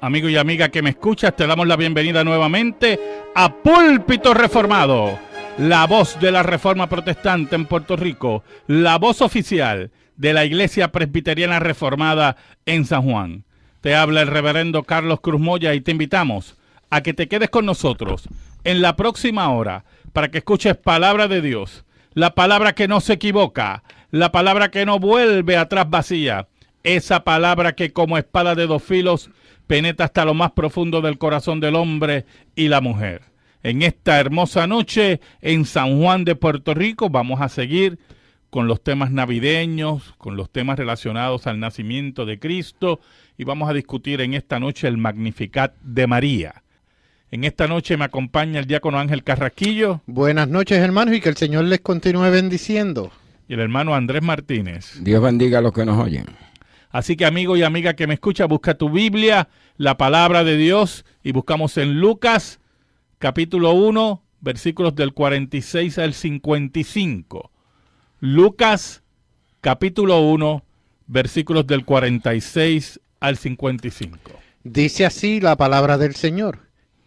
Amigo y amiga que me escuchas, te damos la bienvenida nuevamente a Púlpito Reformado, la voz de la Reforma Protestante en Puerto Rico, la voz oficial de la Iglesia Presbiteriana Reformada en San Juan. Te habla el reverendo Carlos Cruz Moya y te invitamos a que te quedes con nosotros en la próxima hora para que escuches palabra de Dios, la palabra que no se equivoca, la palabra que no vuelve atrás vacía, esa palabra que como espada de dos filos penetra hasta lo más profundo del corazón del hombre y la mujer. En esta hermosa noche en San Juan de Puerto Rico vamos a seguir con los temas navideños, con los temas relacionados al nacimiento de Cristo y vamos a discutir en esta noche el Magnificat de María. En esta noche me acompaña el diácono Ángel Carrasquillo. Buenas noches, hermanos, y que el Señor les continúe bendiciendo. Y el hermano Andrés Martínez. Dios bendiga a los que nos oyen. Así que amigo y amiga que me escucha, busca tu Biblia, la palabra de Dios, y buscamos en Lucas, capítulo 1, versículos del 46 al 55. Lucas, capítulo 1, versículos del 46 al 55. Dice así la palabra del Señor.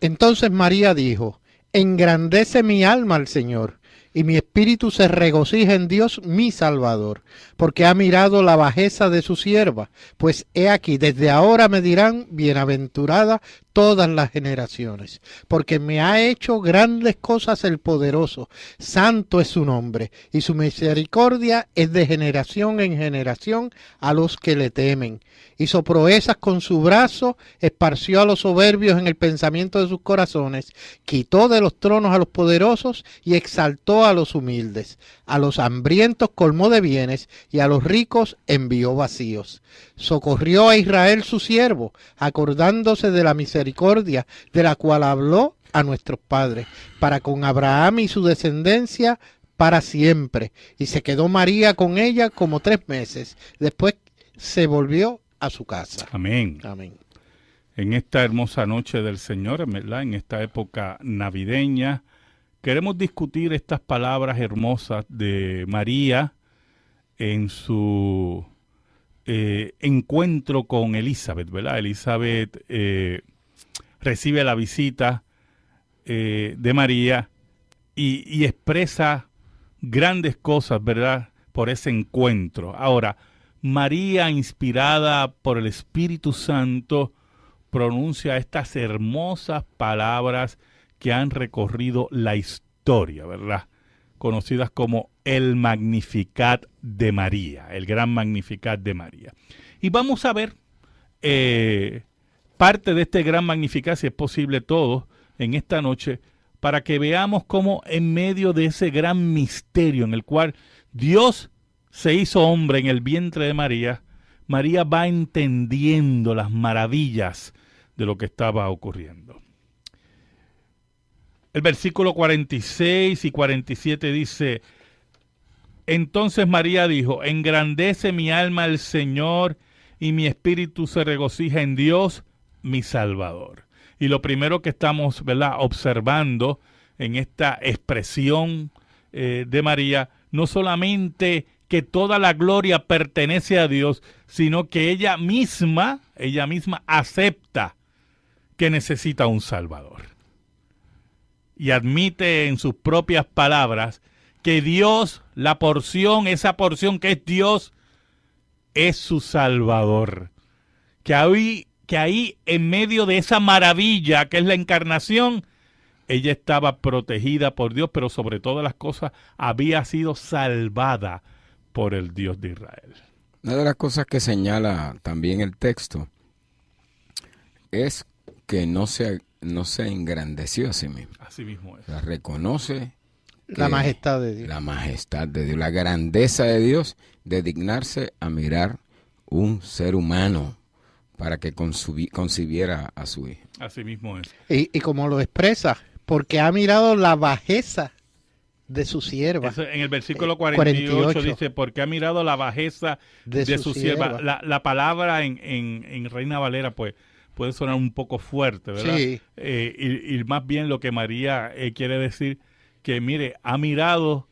Entonces María dijo, engrandece mi alma al Señor, y mi espíritu se regocija en Dios mi Salvador, porque ha mirado la bajeza de su sierva, pues he aquí, desde ahora me dirán bienaventurada todas las generaciones, porque me ha hecho grandes cosas el poderoso, santo es su nombre, y su misericordia es de generación en generación a los que le temen. Hizo proezas con su brazo, esparció a los soberbios en el pensamiento de sus corazones, quitó de los tronos a los poderosos y exaltó a los humildes. A los hambrientos colmó de bienes y a los ricos envió vacíos. Socorrió a Israel su siervo, acordándose de la misericordia de la cual habló a nuestros padres, para con Abraham y su descendencia para siempre. Y se quedó María con ella como 3 meses. Después se volvió a su casa. Amén. Amén. En esta hermosa noche del Señor, ¿verdad? En esta época navideña, queremos discutir estas palabras hermosas de María en su encuentro con Elizabeth, ¿verdad? Elizabeth recibe la visita de María y expresa grandes cosas, ¿verdad? Por ese encuentro. Ahora, María, inspirada por el Espíritu Santo, pronuncia estas hermosas palabras que han recorrido la historia, ¿verdad? Conocidas como el Magnificat de María, el gran Magnificat de María. Y vamos a ver parte de este gran Magnificat, si es posible todo, en esta noche, para que veamos cómo en medio de ese gran misterio en el cual Dios se hizo hombre en el vientre de María, María va entendiendo las maravillas de lo que estaba ocurriendo. El versículo 46 y 47 dice, entonces María dijo, engrandece mi alma al Señor y mi espíritu se regocija en Dios, mi Salvador. Y lo primero que estamos, ¿verdad?, observando en esta expresión de María, no solamente que toda la gloria pertenece a Dios, sino que ella misma acepta que necesita un Salvador. Y admite en sus propias palabras que Dios, esa porción que es Dios, es su Salvador. Que ahí en medio de esa maravilla que es la encarnación, ella estaba protegida por Dios, pero sobre todas las cosas había sido salvada por el Dios de Israel. Una de las cosas que señala también el texto es que no se engrandeció a sí mismo. Así mismo es. O sea, reconoce La majestad de Dios. La majestad de Dios, la grandeza de Dios de dignarse a mirar un ser humano para que concibiera a su hijo. Así mismo es. Y como lo expresa, porque ha mirado la bajeza de su sierva. Eso, en el versículo 48 dice, porque ha mirado la bajeza de su sierva. La palabra en Reina Valera, pues, puede sonar un poco fuerte, ¿verdad? Sí. Y más bien lo que María quiere decir, que mire, ha mirado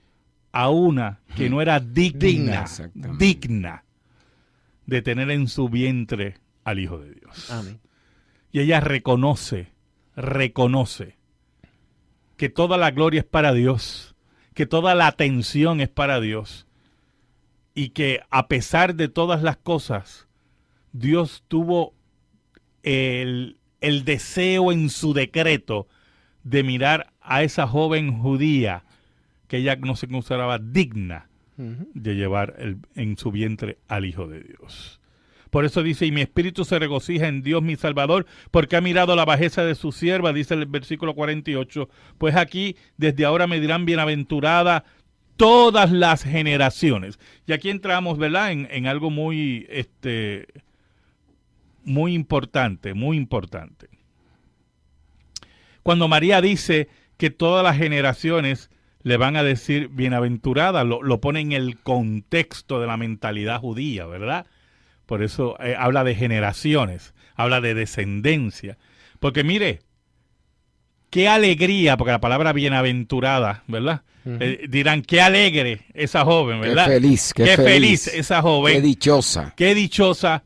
a una que no era digna de tener en su vientre al Hijo de Dios. Amén. Y ella reconoce que toda la gloria es para Dios, que toda la atención es para Dios, y que a pesar de todas las cosas, Dios tuvo el deseo en su decreto de mirar a esa joven judía que ella no se consideraba digna de llevar en su vientre al Hijo de Dios. Por eso dice, y mi espíritu se regocija en Dios mi Salvador, porque ha mirado la bajeza de su sierva, dice el versículo 48. Pues aquí, desde ahora me dirán bienaventurada todas las generaciones. Y aquí entramos, ¿verdad?, en algo muy, muy importante, muy importante. Cuando María dice que todas las generaciones le van a decir bienaventurada, lo pone en el contexto de la mentalidad judía, ¿verdad? Por eso habla de generaciones, habla de descendencia. Porque mire, qué alegría, porque la palabra bienaventurada, ¿verdad? Dirán, qué alegre esa joven, ¿verdad? Qué feliz esa joven. Qué dichosa. Qué dichosa.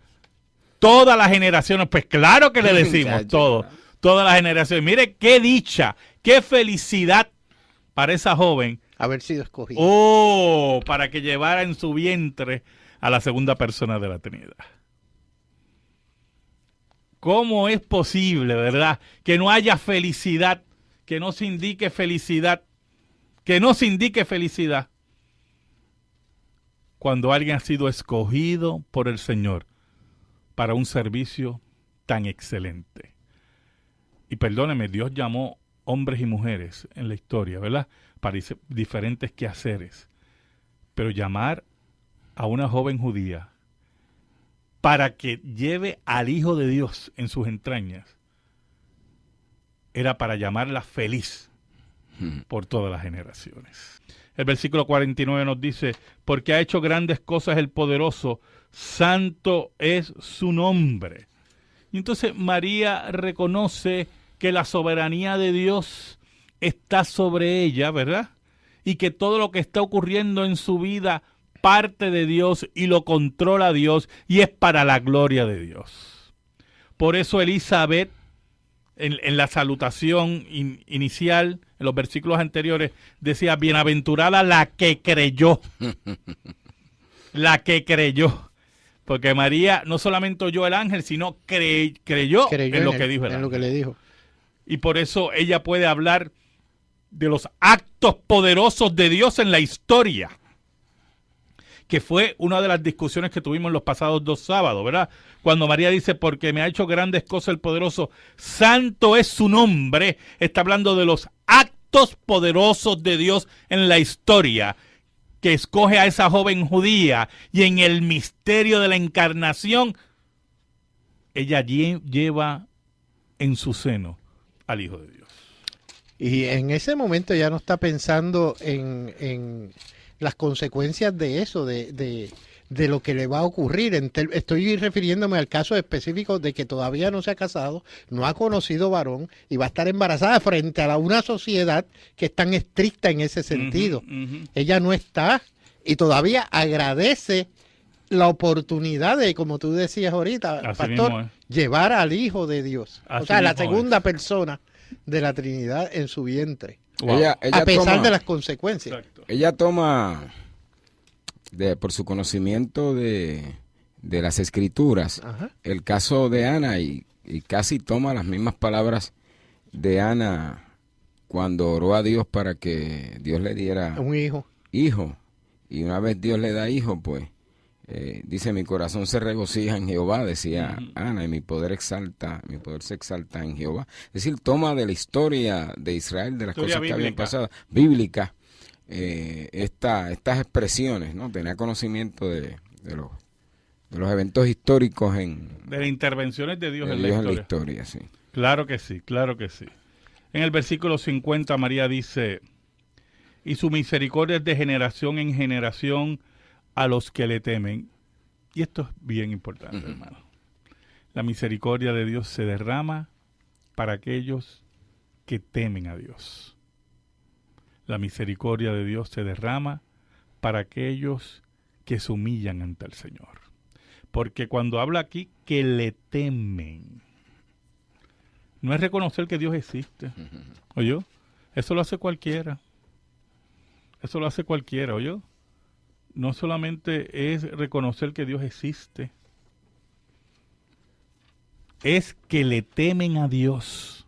Todas las generaciones, pues claro que le decimos todas las generaciones. Mire, qué dicha, qué felicidad para esa joven. Haber sido escogida. Oh, para que llevara en su vientre a la segunda persona de la Trinidad. ¿Cómo es posible, verdad, que no haya felicidad, que no se indique felicidad, cuando alguien ha sido escogido por el Señor para un servicio tan excelente? Y perdóneme, Dios llamó hombres y mujeres en la historia, ¿verdad?, para diferentes quehaceres. Pero llamar a una joven judía para que lleve al Hijo de Dios en sus entrañas era para llamarla feliz por todas las generaciones. El versículo 49 nos dice, porque ha hecho grandes cosas el poderoso, santo es su nombre. Y entonces María reconoce que la soberanía de Dios está sobre ella, ¿verdad? Y que todo lo que está ocurriendo en su vida parte de Dios y lo controla Dios y es para la gloria de Dios. Por eso Elizabeth, en la salutación inicial, en los versículos anteriores, decía, bienaventurada la que creyó. La que creyó. Porque María no solamente oyó el ángel, sino creyó en lo que dijo el ángel. En lo que le dijo. Y por eso ella puede hablar de los actos poderosos de Dios en la historia, que fue una de las discusiones que tuvimos los pasados 2 sábados, ¿verdad? Cuando María dice, porque me ha hecho grandes cosas el poderoso, santo es su nombre, está hablando de los actos poderosos de Dios en la historia, que escoge a esa joven judía, y en el misterio de la encarnación, ella lleva en su seno al Hijo de Dios. Y en ese momento ya no está pensando en las consecuencias de eso, de lo que le va a ocurrir. Estoy refiriéndome al caso específico de que todavía no se ha casado, no ha conocido varón y va a estar embarazada frente a una sociedad que es tan estricta en ese sentido. Ella no está y todavía agradece la oportunidad de, como tú decías ahorita, así pastor, mismo, llevar al Hijo de Dios. Así o sea, la mismo segunda persona de la Trinidad en su vientre. Wow. Ella A pesar toma, de las consecuencias. Exacto. ella toma por su conocimiento de las Escrituras, Ajá. el caso de Ana y casi toma las mismas palabras de Ana cuando oró a Dios para que Dios le diera Un hijo. hijo. Y una vez Dios le da hijo, pues dice, mi corazón se regocija en Jehová, decía Ana, y mi poder se exalta en Jehová. Es decir, toma de la historia de Israel, de las Historia cosas que habían bíblica. pasado, bíblica, estas expresiones, ¿no? Tenía conocimiento de los eventos históricos De las intervenciones de Dios, en la historia. sí. Claro que sí, claro que sí. En el versículo 50 María dice, y su misericordia es de generación en generación a los que le temen. Y esto es bien importante, hermano. La misericordia de Dios se derrama para aquellos que temen a Dios. La misericordia de Dios se derrama para aquellos que se humillan ante el Señor. Porque cuando habla aquí que le temen, No es reconocer que Dios existe. ¿Oyó? Eso lo hace cualquiera. Eso lo hace cualquiera, ¿oyó? No solamente es reconocer que Dios existe, es que le temen a Dios,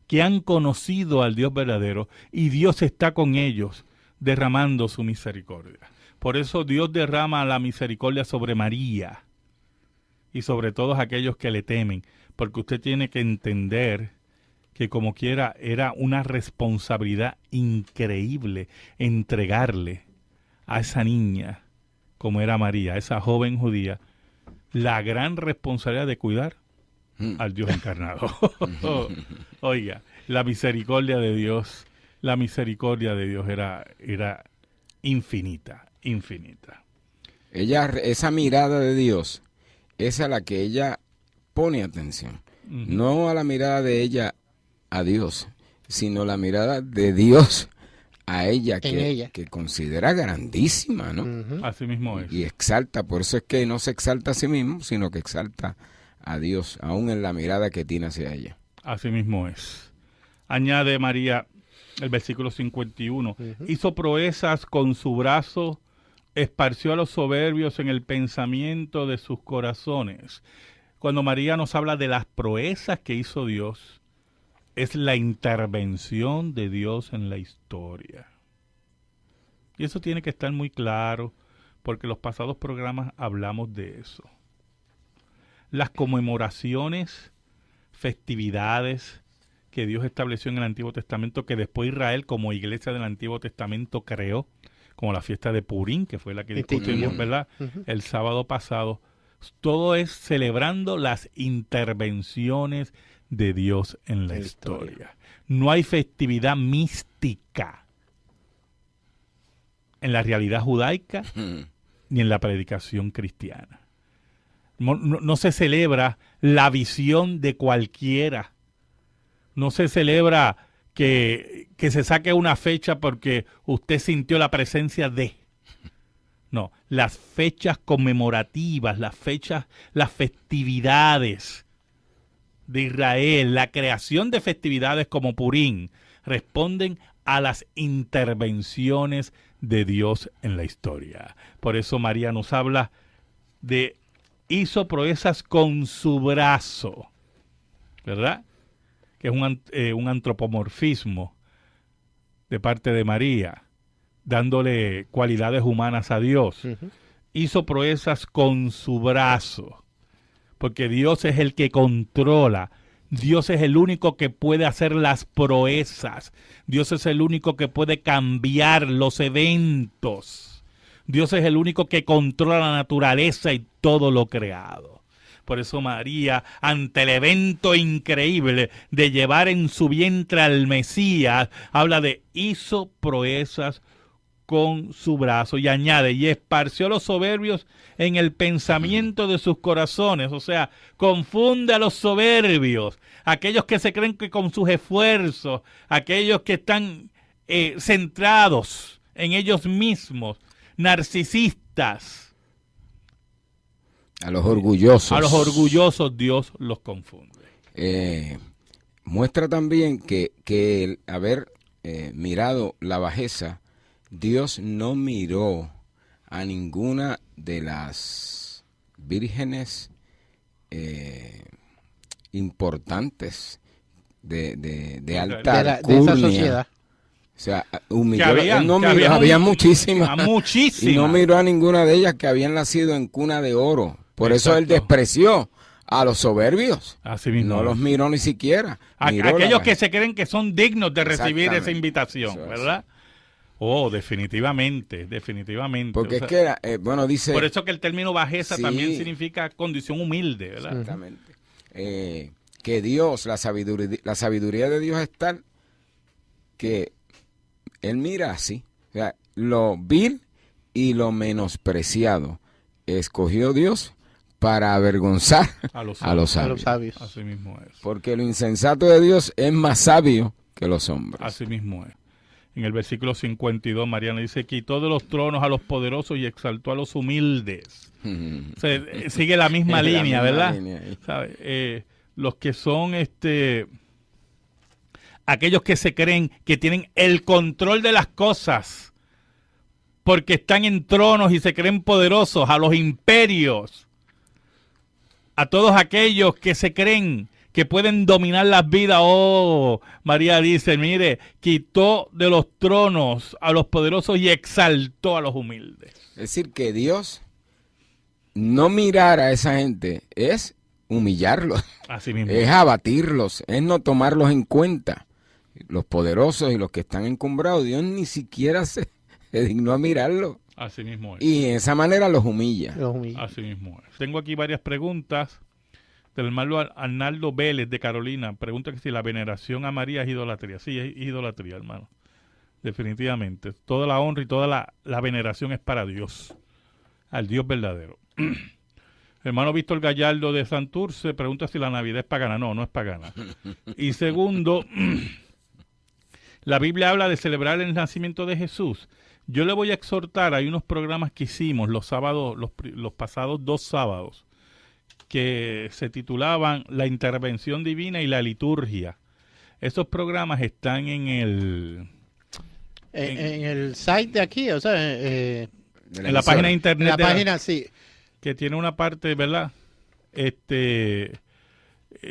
que han conocido al Dios verdadero y Dios está con ellos derramando su misericordia. Por eso Dios derrama la misericordia sobre María y sobre todos aquellos que le temen, porque usted tiene que entender que como quiera era una responsabilidad increíble entregarle a esa niña, como era María, esa joven judía, la gran responsabilidad de cuidar al Dios encarnado. Oiga, la misericordia de Dios era infinita, infinita. Esa mirada de Dios es a la que ella pone atención. No a la mirada de ella a Dios, sino la mirada de Dios a ella, que considera grandísima, ¿no? Así mismo es. Y exalta, por eso es que no se exalta a sí mismo, sino que exalta a Dios, aún en la mirada que tiene hacia ella. Así mismo es. Añade María el versículo 51. Hizo proezas con su brazo, esparció a los soberbios en el pensamiento de sus corazones. Cuando María nos habla de las proezas que hizo Dios, es la intervención de Dios en la historia. Y eso tiene que estar muy claro, porque en los pasados programas hablamos de eso. Las conmemoraciones, festividades que Dios estableció en el Antiguo Testamento, que después Israel como iglesia del Antiguo Testamento creó, como la fiesta de Purim, que fue la que discutimos, ¿verdad? El sábado pasado. Todo es celebrando las intervenciones de Dios en la historia. No hay festividad mística en la realidad judaica ni en la predicación cristiana. No se celebra la visión de cualquiera. No se celebra que se saque una fecha porque usted sintió la presencia de. No, las fechas conmemorativas, las festividades de Israel, la creación de festividades como Purim, responden a las intervenciones de Dios en la historia. Por eso María nos habla de hizo proezas con su brazo, ¿verdad? Que es un antropomorfismo de parte de María, dándole cualidades humanas a Dios. Hizo proezas con su brazo, porque Dios es el que controla. Dios es el único que puede hacer las proezas. Dios es el único que puede cambiar los eventos. Dios es el único que controla la naturaleza y todo lo creado. Por eso María, ante el evento increíble de llevar en su vientre al Mesías, habla de hizo proezas con su brazo, y añade, y esparció los soberbios en el pensamiento de sus corazones. O sea, confunde a los soberbios, aquellos que se creen que con sus esfuerzos, aquellos que están centrados en ellos mismos, narcisistas. A los orgullosos. A los orgullosos Dios los confunde. Muestra también que el haber mirado la bajeza, Dios no miró a ninguna de las vírgenes importantes de alta alcurnia. De esa sociedad. O sea, humilló, había muchísimas. Y no miró a ninguna de ellas que habían nacido en cuna de oro. Por eso él despreció a los soberbios. Así mismo. No los miró ni siquiera. Aquellos que se creen que son dignos de recibir esa invitación, ¿verdad? Oh, definitivamente. Porque es que, dice... Por eso que el término bajeza también significa condición humilde, ¿verdad? Exactamente. Que Dios, la sabiduría de Dios es tal que Él mira así. O sea, lo vil y lo menospreciado escogió Dios para avergonzar a los sabios. Así mismo es. Porque lo insensato de Dios es más sabio que los hombres. Así mismo es. En el versículo 52, Mariana dice, quitó de los tronos a los poderosos y exaltó a los humildes. Sigue la misma línea, ¿verdad? Línea ¿Sabe? Los que son aquellos que se creen que tienen el control de las cosas, porque están en tronos y se creen poderosos, a los imperios, a todos aquellos que se creen que pueden dominar las vidas. Oh, María dice, mire, quitó de los tronos a los poderosos y exaltó a los humildes. Es decir, que Dios no mirar a esa gente es humillarlos, Así mismo. es abatirlos, es no tomarlos en cuenta. Los poderosos y los que están encumbrados, Dios ni siquiera se dignó a mirarlos. Así mismo es. Y de esa manera los humilla. Así mismo es. Tengo aquí varias preguntas del hermano Arnaldo Vélez de Carolina. Pregunta que si la veneración a María es idolatría. Sí, es idolatría, hermano. Definitivamente. Toda la honra y toda la veneración es para Dios, al Dios verdadero. Hermano Víctor Gallardo de Santurce pregunta si la Navidad es pagana. No, no es pagana. Y segundo, la Biblia habla de celebrar el nacimiento de Jesús. Yo le voy a exhortar, hay unos programas que hicimos los sábados, los pasados 2 sábados, que se titulaban La Intervención Divina y la Liturgia. Esos programas están en el site de aquí, o sea, en la página de internet. En la página, sí. Que tiene una parte, ¿verdad?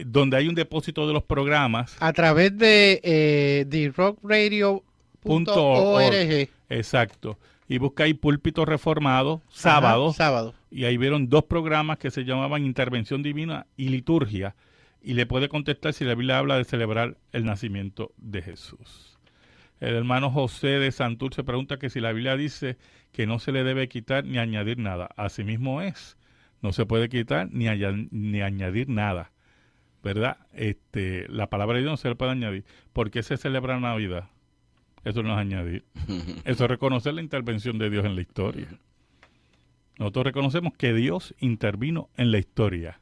Donde hay un depósito de los programas. A través de therockradio.org. Exacto. Y busca ahí Púlpito Reformado, sábado. Sábado. Y ahí vieron 2 programas que se llamaban Intervención Divina y Liturgia. Y le puede contestar si la Biblia habla de celebrar el nacimiento de Jesús. El hermano José de Santurce pregunta que si la Biblia dice que no se le debe quitar ni añadir nada. Así mismo es. No se puede quitar ni añadir nada, ¿verdad? La palabra de Dios no se le puede añadir. ¿Por qué se celebra Navidad? Eso no es añadir. Eso es reconocer la intervención de Dios en la historia. Nosotros reconocemos que Dios intervino en la historia.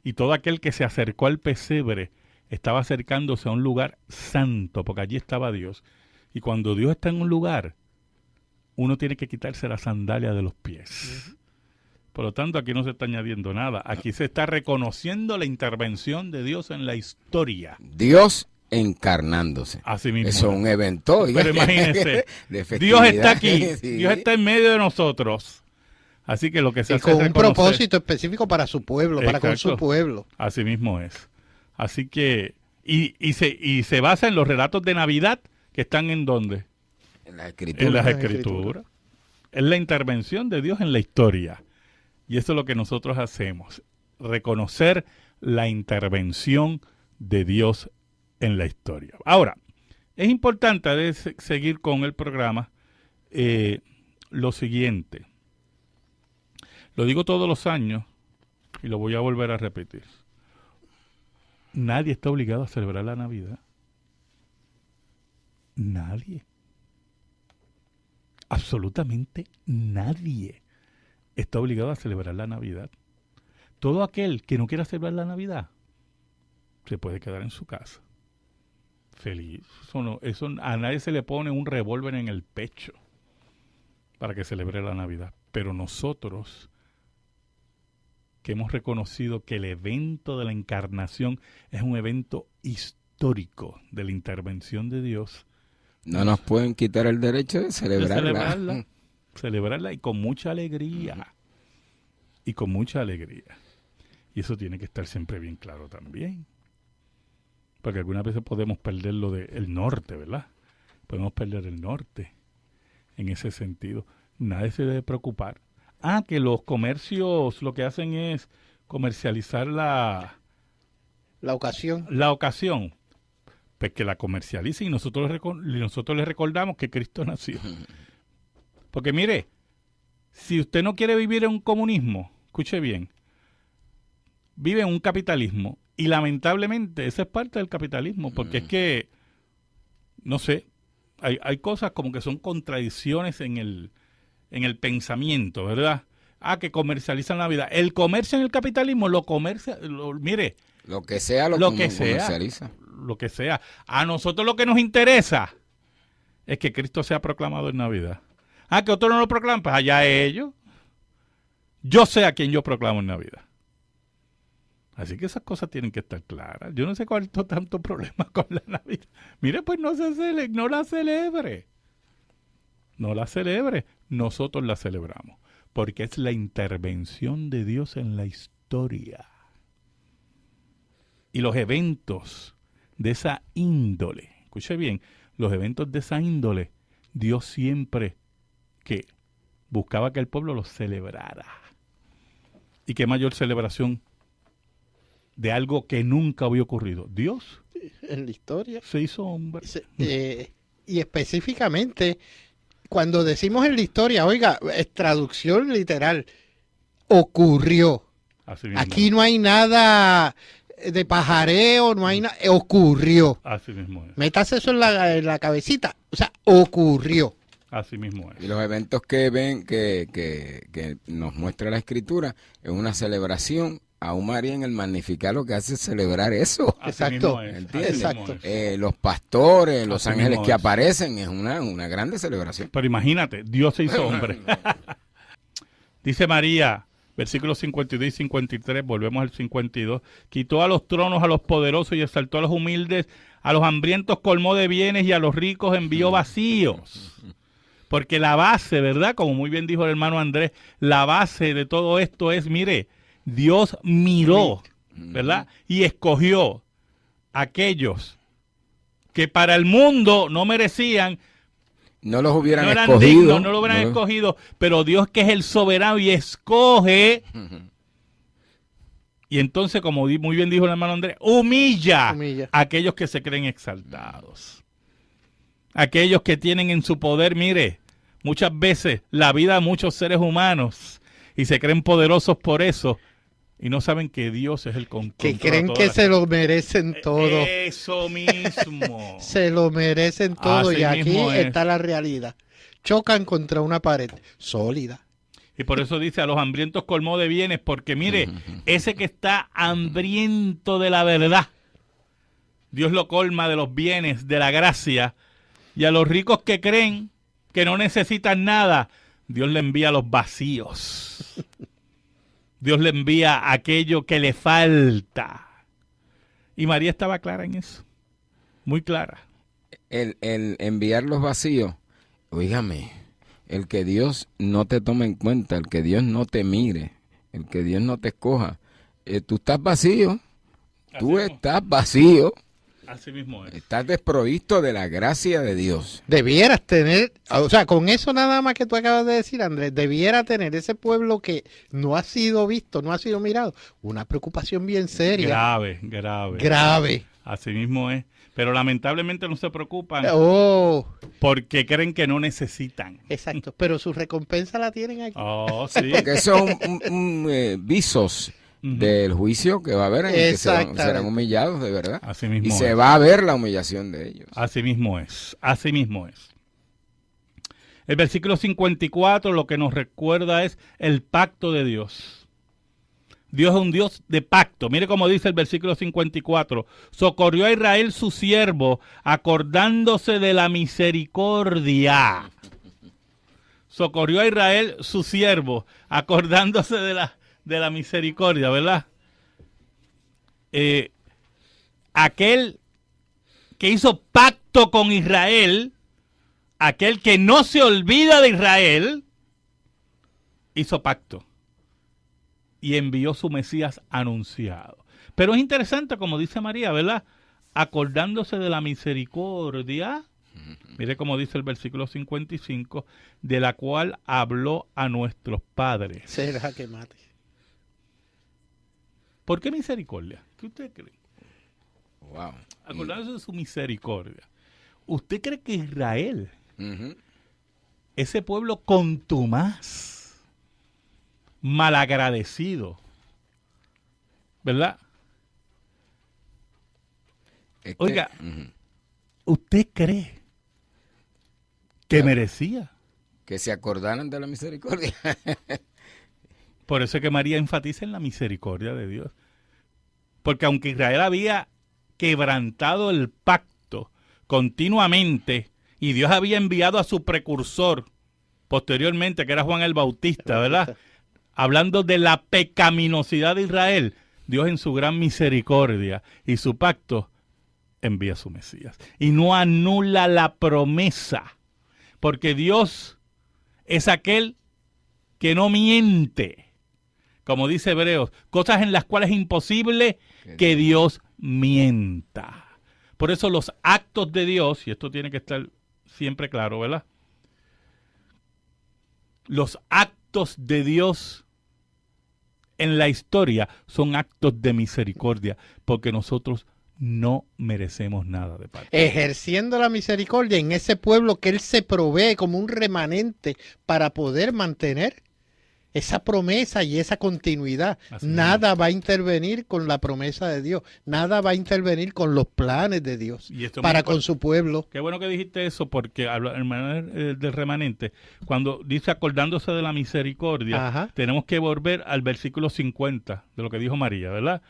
Y todo aquel que se acercó al pesebre estaba acercándose a un lugar santo, porque allí estaba Dios. Y cuando Dios está en un lugar, uno tiene que quitarse la sandalia de los pies. Por lo tanto, aquí no se está añadiendo nada. Aquí se está reconociendo la intervención de Dios en la historia. Dios encarnándose. Así mismo. Eso es un evento. Pero imagínense, de Dios está aquí, sí. Dios está en medio de nosotros. Así que lo que se hace con es un reconocer. propósito específico para su pueblo, para con su pueblo. Así mismo es. Así que, y se basa en los relatos de Navidad que están en ¿dónde? En las Escrituras. En las Escrituras. Es la intervención de Dios en la historia. Y eso es lo que nosotros hacemos. Reconocer la intervención de Dios en la historia. Ahora, es importante seguir con el programa lo siguiente. Lo digo todos los años y lo voy a volver a repetir. Nadie está obligado a celebrar la Navidad. Nadie. Absolutamente nadie está obligado a celebrar la Navidad. Todo aquel que no quiera celebrar la Navidad se puede quedar en su casa. Feliz. Eso a nadie se le pone un revólver en el pecho para que celebre la Navidad. Pero nosotros, que hemos reconocido que el evento de la encarnación es un evento histórico de la intervención de Dios, no nos pueden quitar el derecho de celebrarla. Celebrarla y con mucha alegría. Y con mucha alegría. Y eso tiene que estar siempre bien claro también. Porque algunas veces podemos perder lo del norte, ¿verdad? Podemos perder el norte en ese sentido. Nadie se debe preocupar. Que los comercios lo que hacen es comercializar la ocasión. La ocasión. Pues que la comercialicen y nosotros les recordamos que Cristo nació. Porque mire, si usted no quiere vivir en un comunismo, escuche bien, vive en un capitalismo y lamentablemente esa es parte del capitalismo, porque es que, no sé, hay cosas como que son contradicciones en el pensamiento, ¿verdad? Que comercializan la vida. El comercio en el capitalismo mire. Lo que sea lo que comercializa. Lo que sea. A nosotros lo que nos interesa es que Cristo sea proclamado en Navidad. Que otros no lo proclaman, pues allá ellos. Yo sé a quién yo proclamo en Navidad. Así que esas cosas tienen que estar claras. Yo no sé cuánto tanto problema con la Navidad. Mire, pues no la celebre. No la celebre. Nosotros la celebramos. Porque es la intervención de Dios en la historia. Y los eventos de esa índole, escuche bien, los eventos de esa índole, Dios siempre que buscaba que el pueblo los celebrara. ¿Y qué mayor celebración de algo que nunca había ocurrido? Dios En la historia. se hizo hombre. Y específicamente, cuando decimos en la historia, oiga, es traducción literal, ocurrió. Así mismo. Aquí no hay nada de pajareo, no hay nada, ocurrió. Así mismo es. Métase eso en la cabecita, o sea, ocurrió. Así mismo es. Y los eventos que ven, que nos muestra la Escritura, es una celebración. Aún María en el Magnificat lo que hace es celebrar eso. Así Exacto. mismo es. ¿Entiendes? Exacto. Los pastores, los Así ángeles mismo que es. aparecen, es una grande celebración. Pero imagínate, Dios se hizo hombre. Dice María, versículos 52 y 53, volvemos al 52, quitó a los tronos a los poderosos y exaltó a los humildes, a los hambrientos colmó de bienes y a los ricos envió vacíos. Porque la base, ¿verdad? Como muy bien dijo el hermano Andrés, la base de todo esto es, mire, Dios miró, ¿verdad? Y escogió aquellos que para el mundo no merecían, No los hubieran no eran escogido. dignos, no lo hubieran escogido, pero Dios que es el soberano y escoge. Y entonces, como muy bien dijo el hermano Andrés, humilla a aquellos que se creen exaltados. Aquellos que tienen en su poder, mire, muchas veces la vida de muchos seres humanos y se creen poderosos por eso y no saben que Dios es el control. Que creen que se lo merecen todo. Eso mismo. Se lo merecen todo Así y aquí mismo es. está la realidad. Chocan contra una pared sólida. Y por eso dice, a los hambrientos colmó de bienes, porque mire, ese que está hambriento de la verdad, Dios lo colma de los bienes, de la gracia, y a los ricos que creen que no necesitan nada, Dios le envía los vacíos. Dios le envía aquello que le falta. Y María estaba clara en eso, muy clara. El enviar los vacíos, oígame, el que Dios no te tome en cuenta, el que Dios no te mire, el que Dios no te escoja, tú estás vacío, tú estás vacío, Así mismo es. estás desprovisto de la gracia de Dios. Debieras tener, o sea, con eso nada más que tú acabas de decir, Andrés, debiera tener ese pueblo que no ha sido visto, no ha sido mirado, una preocupación bien seria. Grave, grave. Grave. Así mismo es. Pero lamentablemente no se preocupan Oh, porque creen que no necesitan. exacto, pero su recompensa la tienen aquí. Oh, sí. Porque esos son visos del juicio que va a haber en el que serán humillados de verdad. Así mismo Y es. se va a ver la humillación de ellos. Así mismo es. Así mismo es. El versículo 54 lo que nos recuerda es el pacto de Dios. Dios es un Dios de pacto. Mire cómo dice el versículo 54. Socorrió a Israel su siervo, acordándose de la misericordia. Socorrió a Israel su siervo, acordándose de la misericordia, ¿verdad? Aquel que hizo pacto con Israel, aquel que no se olvida de Israel, hizo pacto y envió su Mesías anunciado. Pero es interesante, como dice María, ¿verdad? Acordándose de la misericordia, mire cómo dice el versículo 55, de la cual habló a nuestros padres. Será que mate. ¿Por qué misericordia? ¿Qué usted cree? Wow. Acordándose de su misericordia. ¿Usted cree que Israel, ese pueblo contumaz, malagradecido, ¿verdad? Oiga, ¿usted cree que merecía? Que se acordaran de la misericordia. Por eso es que María enfatiza en la misericordia de Dios. Porque aunque Israel había quebrantado el pacto continuamente y Dios había enviado a su precursor posteriormente, que era Juan el Bautista, ¿verdad? Hablando de la pecaminosidad de Israel, Dios en su gran misericordia y su pacto envía a su Mesías. Y no anula la promesa, porque Dios es aquel que no miente. Como dice Hebreos, cosas en las cuales es imposible que Dios mienta. Por eso los actos de Dios, y esto tiene que estar siempre claro, ¿verdad? Los actos de Dios en la historia son actos de misericordia, porque nosotros no merecemos nada de parte. Ejerciendo la misericordia en ese pueblo que Él se provee como un remanente para poder mantener esa promesa y esa continuidad. Así Nada va a intervenir con la promesa de Dios. Nada va a intervenir con los planes de Dios Y esto es para muy con su pueblo. Qué bueno que dijiste eso, porque del remanente, cuando dice acordándose de la misericordia, Ajá. tenemos que volver al versículo 50 de lo que dijo María, ¿verdad?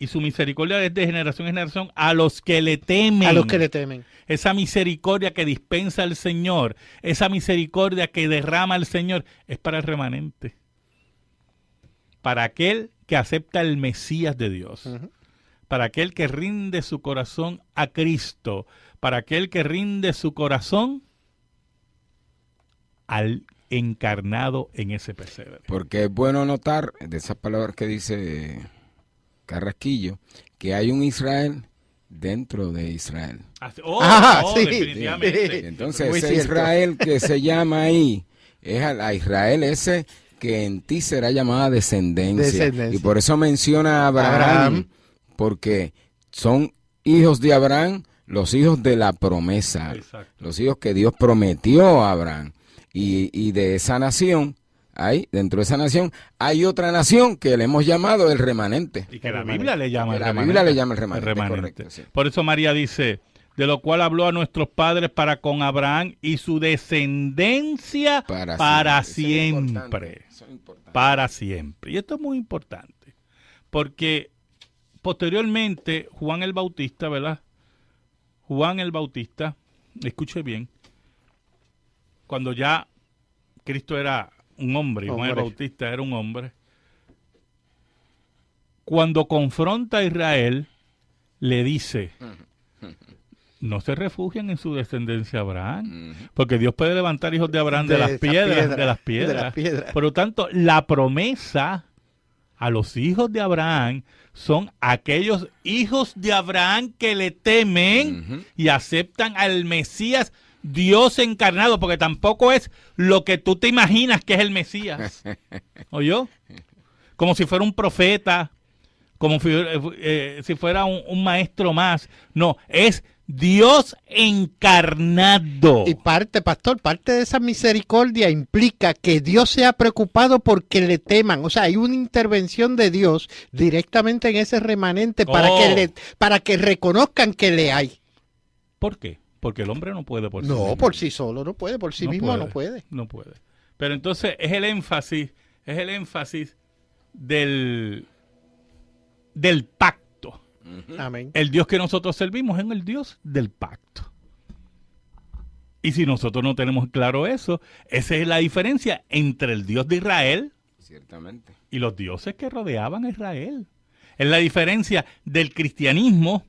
Y su misericordia es de generación en generación a los que le temen. A los que le temen. Esa misericordia que dispensa el Señor, esa misericordia que derrama el Señor, es para el remanente. Para aquel que acepta el Mesías de Dios. Ujú. Para aquel que rinde su corazón a Cristo. Para aquel que rinde su corazón al encarnado en ese pesebre. Porque es bueno notar de esas palabras que dice Carrasquillo, que hay un Israel dentro de Israel. Sí. Definitivamente. Entonces, Muy ese cierto. Israel que se llama ahí, es a Israel ese que en ti será llamada descendencia. Descendencia. Y por eso menciona a Abraham, porque son hijos de Abraham, los hijos de la promesa, Exacto. los hijos que Dios prometió a Abraham. Y de esa nación, dentro de esa nación, hay otra nación que le hemos llamado el remanente. Y que la Biblia le llama el La remanente. Biblia le llama el remanente, correcto, sí. Por eso María dice, de lo cual habló a nuestros padres para con Abraham y su descendencia para siempre. Eso es importante. Para siempre. Y esto es muy importante, porque posteriormente Juan el Bautista, ¿verdad? Juan el Bautista, escuche bien, cuando ya Cristo era un hombre, y Juan el Bautista era un hombre, cuando confronta a Israel, le dice, no se refugian en su descendencia Abraham, porque Dios puede levantar hijos de Abraham de las piedras. Por lo tanto, la promesa a los hijos de Abraham son aquellos hijos de Abraham que le temen y aceptan al Mesías, Dios encarnado, porque tampoco es lo que tú te imaginas que es el Mesías. ¿Oyó? Como si fuera un profeta, como si fuera un maestro más. No, es Dios encarnado. Y parte de esa misericordia implica que Dios se ha preocupado porque le teman. O sea, hay una intervención de Dios directamente en ese remanente para que reconozcan que le hay. ¿Por qué? Porque el hombre no puede por sí No, mismo. por sí solo no puede, por sí mismo no puede. No puede. Pero entonces es el énfasis del pacto. Amén. El Dios que nosotros servimos es el Dios del pacto. Y si nosotros no tenemos claro eso, esa es la diferencia entre el Dios de Israel Ciertamente. y los dioses que rodeaban a Israel. Es la diferencia del cristianismo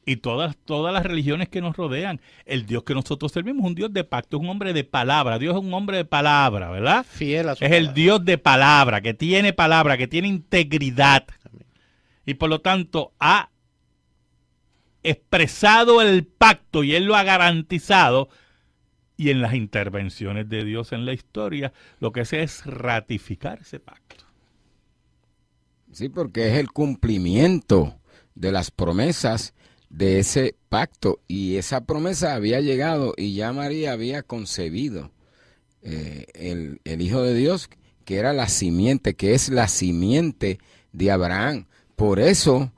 y todas las religiones que nos rodean. El Dios que nosotros servimos es un Dios de pacto, es un hombre de palabra. Dios es un hombre de palabra, ¿verdad? Fiel a su Es el palabra. Dios de palabra, que tiene integridad. Amén. Y por lo tanto ha expresado el pacto y Él lo ha garantizado. Y en las intervenciones de Dios en la historia, lo que hace es ratificar ese pacto. Sí, porque es el cumplimiento de las promesas de ese pacto. Y esa promesa había llegado y ya María había concebido el Hijo de Dios, que era la simiente, que es la simiente de Abraham. Por eso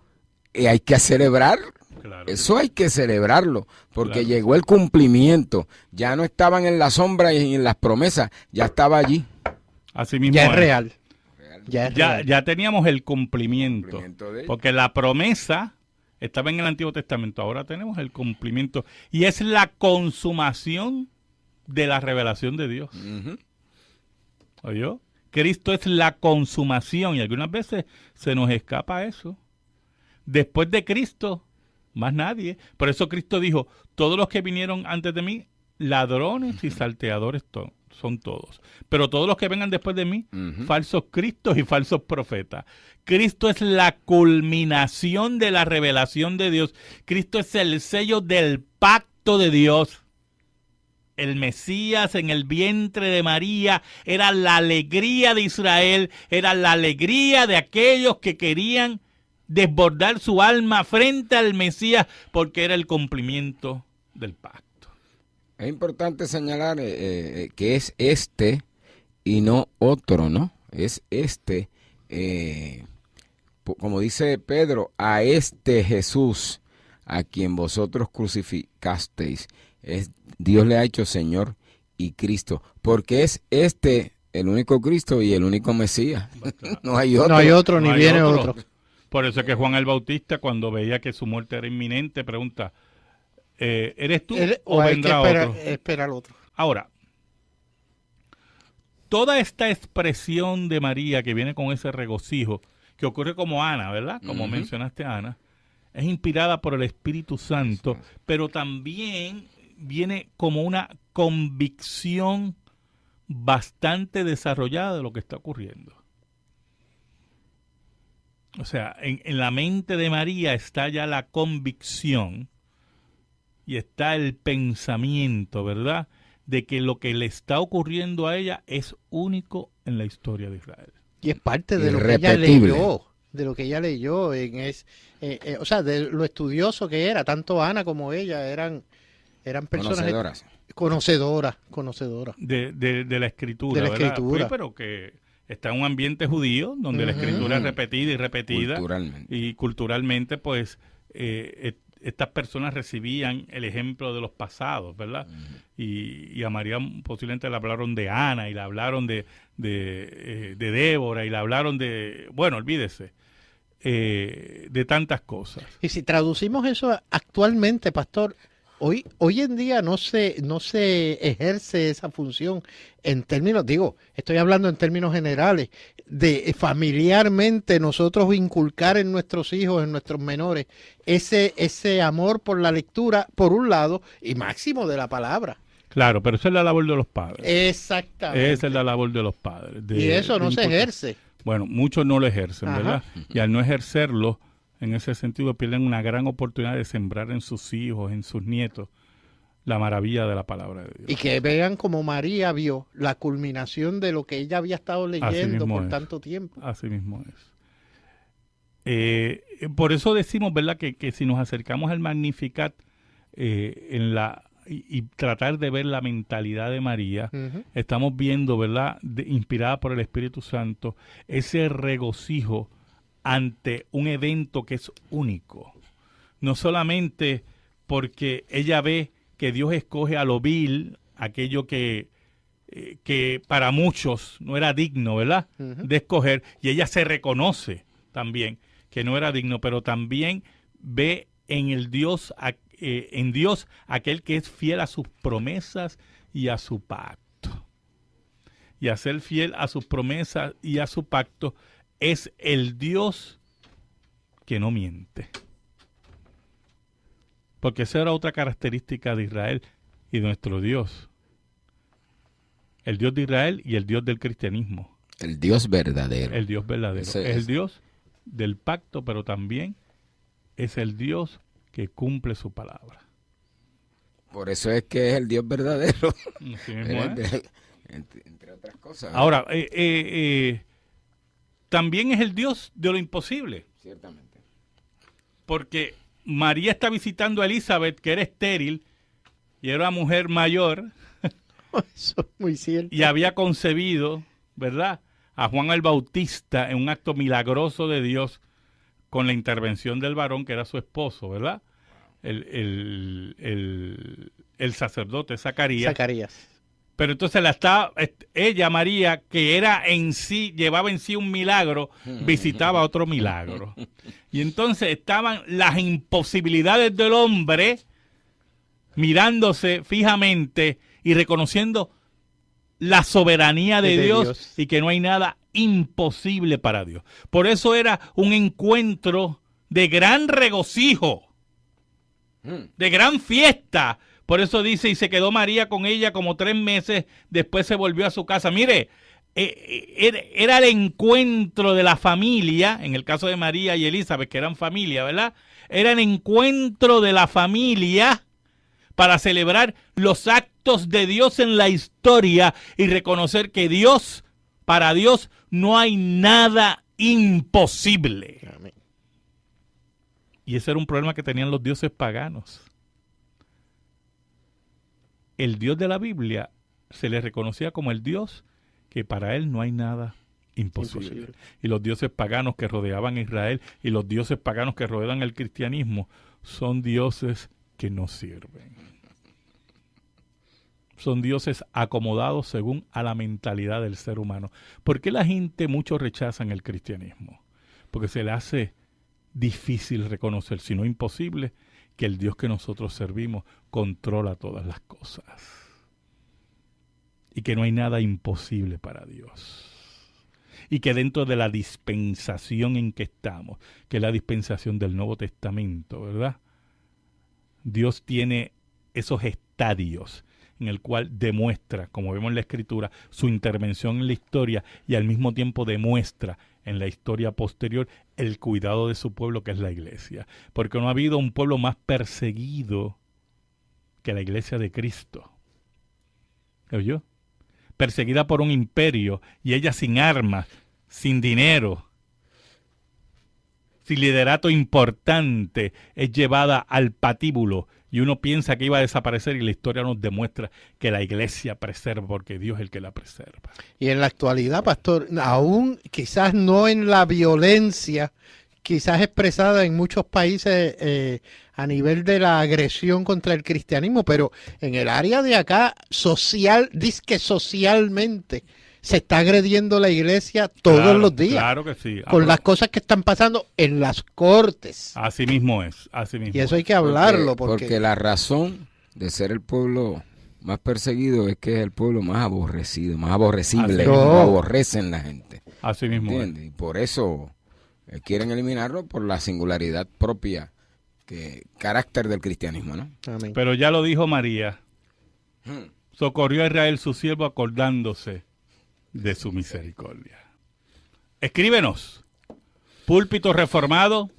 hay que celebrar. Claro. Eso hay que celebrarlo, porque Claro. llegó el cumplimiento. Ya no estaban en la sombra y en las promesas, ya estaba allí. Así mismo Ya es es. real. Ya es real. Ya teníamos el cumplimiento. Cumplimiento de ella. Porque la promesa estaba en el Antiguo Testamento. Ahora tenemos el cumplimiento. Y es la consumación de la revelación de Dios. Ujú. ¿Oyó? Cristo es la consumación. Y algunas veces se nos escapa eso. Después de Cristo, más nadie. Por eso Cristo dijo, todos los que vinieron antes de mí, ladrones y salteadores son todos. Pero todos los que vengan después de mí, falsos cristos y falsos profetas. Cristo es la culminación de la revelación de Dios. Cristo es el sello del pacto de Dios. El Mesías en el vientre de María era la alegría de Israel, era la alegría de aquellos que querían desbordar su alma frente al Mesías porque era el cumplimiento del pacto. Es importante señalar que es este y no otro, ¿no? Es este, como dice Pedro, a este Jesús a quien vosotros crucificasteis. Dios le ha hecho Señor y Cristo, porque es este el único Cristo y el único Mesías. No hay otro. No hay otro, ni No hay viene otro. otro. Por eso es que Juan el Bautista, cuando veía que su muerte era inminente, pregunta, ¿eres tú o hay vendrá que esperar, otro? esperar al otro. Ahora, toda esta expresión de María que viene con ese regocijo, que ocurre como Ana, ¿verdad? Como mencionaste Ana, es inspirada por el Espíritu Santo, pero también viene como una convicción bastante desarrollada de lo que está ocurriendo. O sea, en la mente de María está ya la convicción y está el pensamiento, ¿verdad?, de que lo que le está ocurriendo a ella es único en la historia de Israel. Y es parte de lo que ella leyó, de lo que ella leyó, o sea, de lo estudioso que era, tanto Ana como ella eran personas conocedoras de la escritura, de la ¿verdad? escritura. Sí, pero que está en un ambiente judío donde la escritura es repetida y repetida y culturalmente pues estas personas recibían el ejemplo de los pasados, ¿verdad? Y a María posiblemente le hablaron de Ana y le hablaron de Débora y le hablaron de, bueno, olvídese, de tantas cosas. Y si traducimos eso actualmente, pastor, hoy en día no se ejerce esa función en términos, estoy hablando en términos generales, de familiarmente nosotros inculcar en nuestros hijos, en nuestros menores, ese amor por la lectura, por un lado, y máximo de la palabra. Claro, pero esa es la labor de los padres. Exactamente. Esa es la labor de los padres. Y eso no se ejerce. Bueno, muchos no lo ejercen, ¿verdad? Y al no ejercerlo, en ese sentido pierden una gran oportunidad de sembrar en sus hijos, en sus nietos, la maravilla de la palabra de Dios. Y que vean como María vio la culminación de lo que ella había estado leyendo por tanto tiempo. Así mismo es. Por eso decimos, ¿verdad?, que si nos acercamos al Magnificat y tratar de ver la mentalidad de María, estamos viendo, ¿verdad?, inspirada por el Espíritu Santo, ese regocijo ante un evento que es único. No solamente porque ella ve que Dios escoge a lo vil, aquello que para muchos no era digno, ¿verdad?, de escoger, y ella se reconoce también que no era digno, pero también ve en Dios aquel que es fiel a sus promesas y a su pacto. Y a ser fiel a sus promesas y a su pacto es el Dios que no miente. Porque esa era otra característica de Israel y de nuestro Dios. El Dios de Israel y el Dios del cristianismo. El Dios verdadero. El Dios verdadero. Es el Dios del pacto, pero también es el Dios que cumple su palabra. Por eso es que es el Dios verdadero. Así mismo es. Entre otras cosas. Ahora, también es el Dios de lo imposible. Ciertamente. Porque María está visitando a Elizabeth, que era estéril, y era una mujer mayor. Eso es muy cierto. Y había concebido, ¿verdad?, a Juan el Bautista en un acto milagroso de Dios con la intervención del varón que era su esposo, ¿verdad? El sacerdote Zacarías. Pero entonces ella, María, que era en sí, llevaba en sí un milagro, visitaba otro milagro. Y entonces estaban las imposibilidades del hombre mirándose fijamente y reconociendo la soberanía de Dios y que no hay nada imposible para Dios. Por eso era un encuentro de gran regocijo, de gran fiesta. Por eso dice, y se quedó María con ella como 3 meses, después se volvió a su casa. Mire, era el encuentro de la familia, en el caso de María y Elizabeth, que eran familia, ¿verdad? Era el encuentro de la familia para celebrar los actos de Dios en la historia y reconocer que Dios, para Dios, no hay nada imposible. Amén. Y ese era un problema que tenían los dioses paganos. El Dios de la Biblia se le reconocía como el Dios que para él no hay nada imposible. Y los dioses paganos que rodeaban a Israel y los dioses paganos que rodean el cristianismo son dioses que no sirven. Son dioses acomodados según a la mentalidad del ser humano. ¿Por qué la gente muchos rechazan el cristianismo? Porque se le hace difícil reconocer, si no imposible, que el Dios que nosotros servimos controla todas las cosas. Y que no hay nada imposible para Dios. Y que dentro de la dispensación en que estamos, que es la dispensación del Nuevo Testamento, ¿verdad? Dios tiene esos estadios en el cual demuestra, como vemos en la Escritura, su intervención en la historia y al mismo tiempo demuestra en la historia posterior el cuidado de su pueblo, que es la iglesia. Porque no ha habido un pueblo más perseguido que la iglesia de Cristo. ¿Oyó? Perseguida por un imperio y ella sin armas, sin dinero, sin liderato importante, es llevada al patíbulo y uno piensa que iba a desaparecer y la historia nos demuestra que la iglesia preserva porque Dios es el que la preserva. Y en la actualidad, pastor, aún quizás no en la violencia, quizás expresada en muchos países a nivel de la agresión contra el cristianismo, pero en el área de acá, dizque socialmente, se está agrediendo la iglesia todos los días. Claro que sí. Con las cosas que están pasando en las cortes. Así mismo es, así mismo. Y eso hay que hablarlo. Porque la razón de ser el pueblo más perseguido es que es el pueblo más aborrecido, más aborrecible, no aborrecen la gente. Así mismo. ¿Entiendes? Y por eso quieren eliminarlo por la singularidad propia, carácter del cristianismo, ¿no? Amén. Pero ya lo dijo María. Socorrió a Israel su siervo acordándose de su misericordia. Escríbenos. Púlpito Reformado,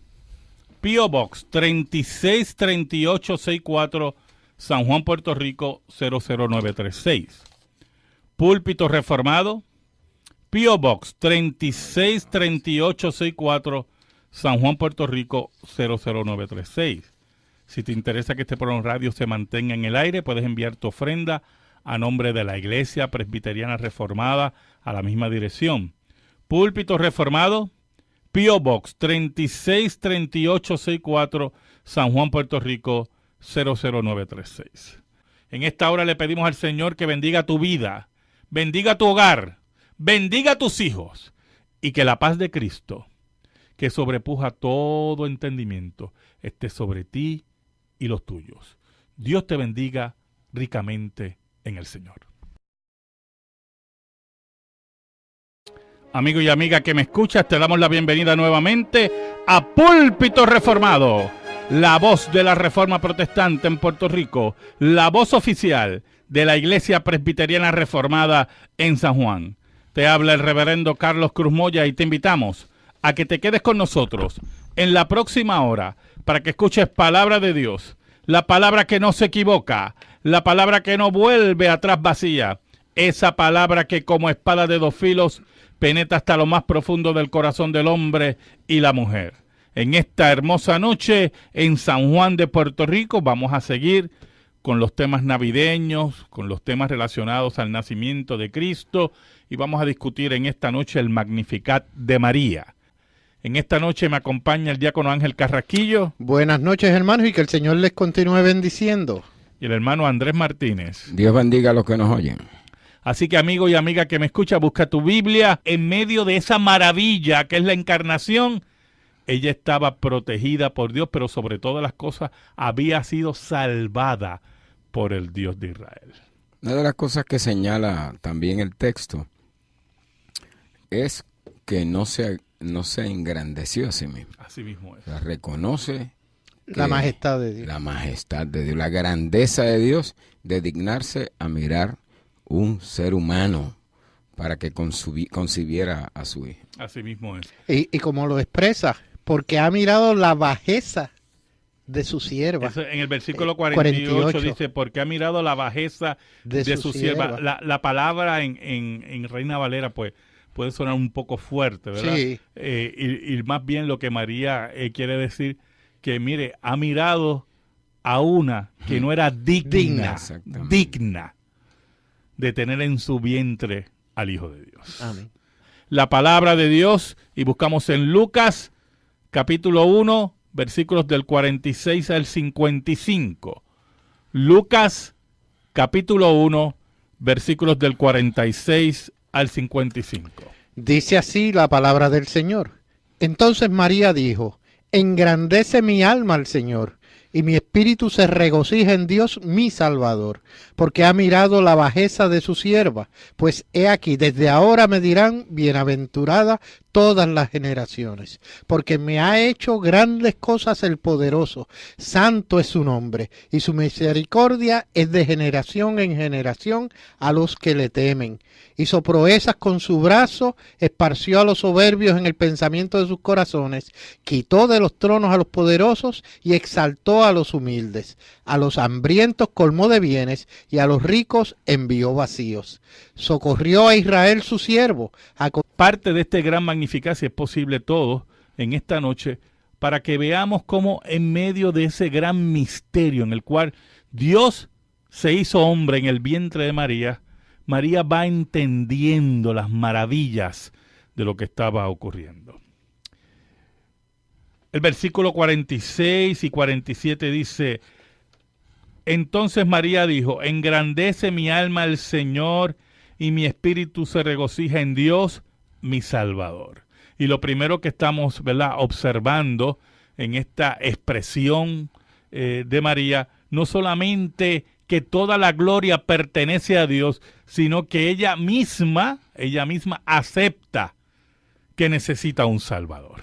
P.O. Box 363864, San Juan, Puerto Rico 00936. Púlpito Reformado, P.O. Box 363864, San Juan, Puerto Rico 00936. Si te interesa que este programa radio se mantenga en el aire, puedes enviar tu ofrenda a nombre de la Iglesia Presbiteriana Reformada a la misma dirección. Púlpito Reformado, P.O. Box 363864, San Juan, Puerto Rico 00936. En esta hora le pedimos al Señor que bendiga tu vida, bendiga tu hogar, bendiga a tus hijos y que la paz de Cristo, que sobrepuja todo entendimiento, esté sobre ti y los tuyos. Dios te bendiga ricamente en el Señor. Amigo y amiga que me escuchas, te damos la bienvenida nuevamente a Púlpito Reformado, la voz de la Reforma Protestante en Puerto Rico, la voz oficial de la Iglesia Presbiteriana Reformada en San Juan. Te habla el reverendo Carlos Cruz Moya y te invitamos a que te quedes con nosotros en la próxima hora para que escuches palabra de Dios, la palabra que no se equivoca, la palabra que no vuelve atrás vacía, esa palabra que como espada de 2 filos penetra hasta lo más profundo del corazón del hombre y la mujer. En esta hermosa noche en San Juan de Puerto Rico vamos a seguir con los temas navideños, con los temas relacionados al nacimiento de Cristo y vamos a discutir en esta noche el Magnificat de María. En esta noche me acompaña el diácono Ángel Carrasquillo. Buenas noches, hermanos, y que el Señor les continúe bendiciendo. Y el hermano Andrés Martínez. Dios bendiga a los que nos oyen. Así que amigo y amiga que me escucha, busca tu Biblia. En medio de esa maravilla que es la encarnación, ella estaba protegida por Dios, pero sobre todas las cosas había sido salvada por el Dios de Israel. Una de las cosas que señala también el texto es que no se no se engrandeció a sí misma. Así mismo es. O sea, reconoce La majestad de Dios. la majestad de Dios, la grandeza de Dios de dignarse a mirar un ser humano para que concibiera a su hijo. Así mismo es. Y como lo expresa, porque ha mirado la bajeza de su sierva. Eso, en el versículo 48 dice, porque ha mirado la bajeza de su sierva. La palabra en Reina Valera, pues, puede sonar un poco fuerte, ¿verdad? Sí. Y más bien lo que María quiere decir, que mire, ha mirado a una que no era digna de tener en su vientre al Hijo de Dios. Amén. La palabra de Dios, y buscamos en Lucas, capítulo 1, versículos del 46 al 55. Lucas, capítulo 1, versículos del 46 al 55. Dice así la palabra del Señor. Entonces María dijo, engrandece mi alma al Señor, y mi espíritu se regocija en Dios mi Salvador, porque ha mirado la bajeza de su sierva. Pues he aquí, desde ahora me dirán bienaventurada todas las generaciones, porque me ha hecho grandes cosas el poderoso, santo es su nombre, y su misericordia es de generación en generación a los que le temen. Hizo proezas con su brazo, esparció a los soberbios en el pensamiento de sus corazones, quitó de los tronos a los poderosos y exaltó a los humildes. A los hambrientos colmó de bienes y a los ricos envió vacíos. Socorrió a Israel su siervo. Parte de este gran Magnificat, si es posible todo, en esta noche, para que veamos cómo en medio de ese gran misterio en el cual Dios se hizo hombre en el vientre de María, María va entendiendo las maravillas de lo que estaba ocurriendo. El versículo 46 y 47 dice, entonces María dijo, engrandece mi alma al Señor y mi espíritu se regocija en Dios, mi Salvador. Y lo primero que estamos, ¿verdad?, observando en esta expresión de María, no solamente que toda la gloria pertenece a Dios, sino que ella misma acepta que necesita un Salvador.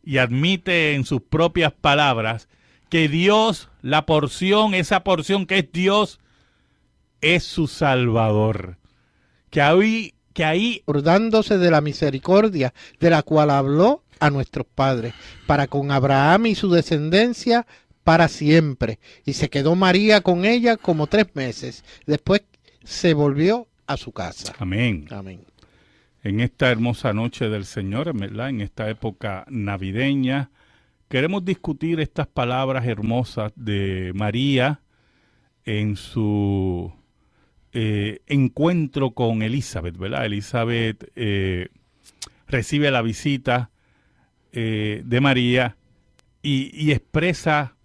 Y admite en sus propias palabras que Dios, esa porción que es Dios, es su Salvador. Que ahí acordándose de la misericordia de la cual habló a nuestros padres, para con Abraham y su descendencia para siempre. Y se quedó María con ella como 3 meses. Después se volvió a su casa. Amén. Amén. En esta hermosa noche del Señor, ¿verdad?, en esta época navideña, queremos discutir estas palabras hermosas de María en su encuentro con Elizabeth, ¿verdad? Elizabeth recibe la visita de María y expresa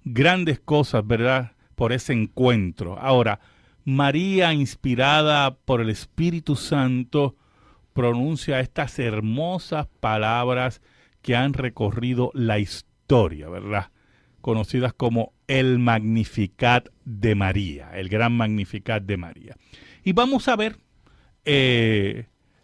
grandes cosas, ¿verdad?, por ese encuentro. Ahora, María, inspirada por el Espíritu Santo, pronuncia estas hermosas palabras que han recorrido la historia, ¿verdad?, conocidas como el Magnificat de María, el gran Magnificat de María. Y vamos a ver